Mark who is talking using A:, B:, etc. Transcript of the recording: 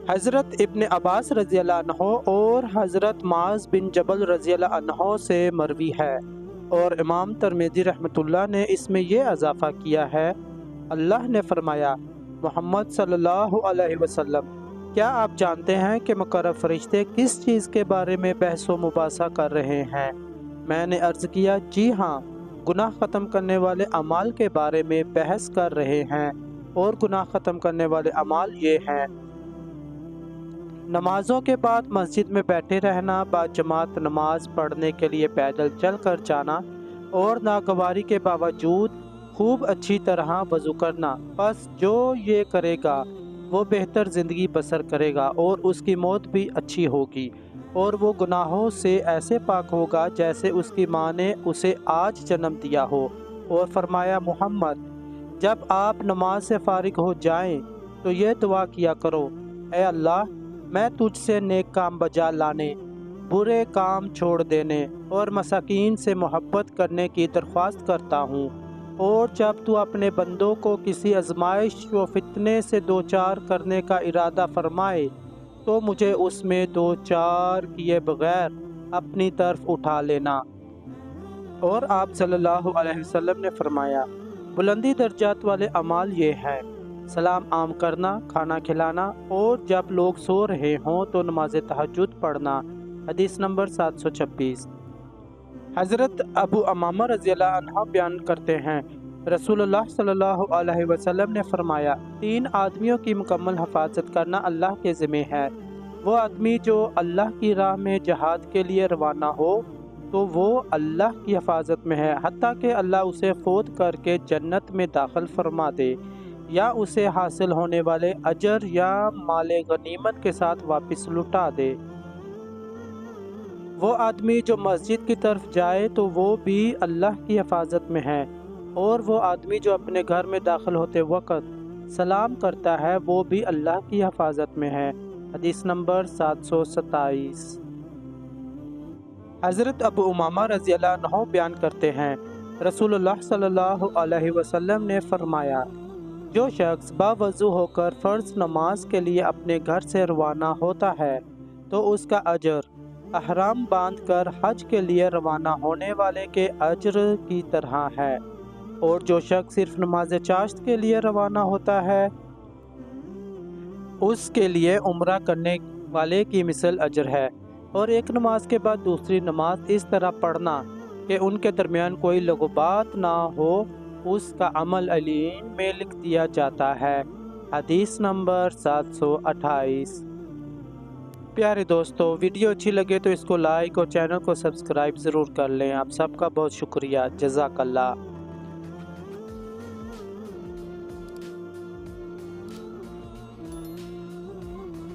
A: हज़रत इब्न अब्बास रज़ी अल्लाह अन्हो और हज़रत मुआज़ बिन जबल रज़ी अल्लाह अन्हो से मरवी है, और इमाम तिरमिज़ी रहमतुल्लाह ने इसमें ये इजाफ़ा किया है। अल्लाह ने फरमाया, मोहम्मद सल्लल्लाहु अलैहि वसल्लम, क्या आप जानते हैं कि मुकर्रब फरिश्ते किस चीज़ के बारे में बहस व मुबासा कर रहे हैं? मैंने अर्ज़ किया, जी हाँ, गुनाह ख़त्म करने वाले अमाल के बारे में बहस कर रहे हैं, और गुनाह ख़त्म करने वाले अमाल ये हैं: नमाज़ों के बाद मस्जिद में बैठे रहना, बाजमात नमाज पढ़ने के लिए पैदल चल कर जाना, और नागवारी के बावजूद खूब अच्छी तरह वज़ू करना। बस जो ये करेगा वो बेहतर ज़िंदगी बसर करेगा और उसकी मौत भी अच्छी होगी, और वो गुनाहों से ऐसे पाक होगा जैसे उसकी माँ ने उसे आज जन्म दिया हो। और फरमाया, मोहम्मद, जब आप नमाज से फारिग हो जाएं तो ये दुआ किया करो, ऐ अल्लाह, मैं तुझसे नेक काम बजा लाने, बुरे काम छोड़ देने और मसाकीन से मोहब्बत करने की दरख्वास्त करता हूँ। और जब तू अपने बंदों को किसी आजमाइश व फितने से दो चार करने का इरादा फरमाए तो मुझे उसमें दो चार किए बगैर अपनी तरफ उठा लेना। और आप सल्लल्लाहु अलैहि वसल्लम ने फरमाया, बुलंदी दर्जात वाले अमाल ये हैं: सलाम आम करना, खाना खिलाना, और जब लोग सो रहे हों तो नमाज तहज्जुद पढ़ना। हदीस नंबर 726। हज़रत अबू अमामा रज़ी अल्लाह अन्हा बयान करते हैं, रसूलुल्लाह सल्लल्लाहु अलैहि वसल्लम ने फरमाया, 3 आदमियों की मुकम्मल हिफाजत करना अल्लाह के ज़िम्मे है। वो आदमी जो अल्लाह की राह में जहाद के लिए रवाना हो तो वो अल्लाह की हिफाजत में है, हत्ता कि अल्लाह उसे फ़ौत करके जन्नत में दाखिल फरमा दे, या उसे हासिल होने वाले अजर या माले गनीमत के साथ वापस लुटा दे। वो आदमी जो मस्जिद की तरफ जाए तो वो भी अल्लाह की हिफाजत में है, और वो आदमी जो अपने घर में दाखिल होते वक्त सलाम करता है वो भी अल्लाह की हिफाजत में है। हदीस नंबर 727। हज़रत अबू उमामा रज़ी अल्लाह अन्हु बयान करते हैं, रसूलुल्लाह सल्लल्लाहु अलैहि वसल्लम ने फरमाया, जो शख्स बावज़ू होकर फ़र्ज़ नमाज के लिए अपने घर से रवाना होता है तो उसका अजर अहराम बांध कर हज के लिए रवाना होने वाले के अजर की तरह है, और जो शख्स सिर्फ नमाज चाश्त के लिए रवाना होता है उसके लिए उम्रा करने वाले की मिसल अजर है। और एक नमाज के बाद दूसरी नमाज इस तरह पढ़ना कि उनके दरमियान कोई लगुबात ना हो, उसका अमल अलीन में लिख दिया जाता है। हदीस नंबर 728। प्यारे दोस्तों, वीडियो अच्छी लगे तो इसको लाइक और चैनल को सब्सक्राइब ज़रूर कर लें। आप सबका बहुत शुक्रिया। जज़ाकल्लाह।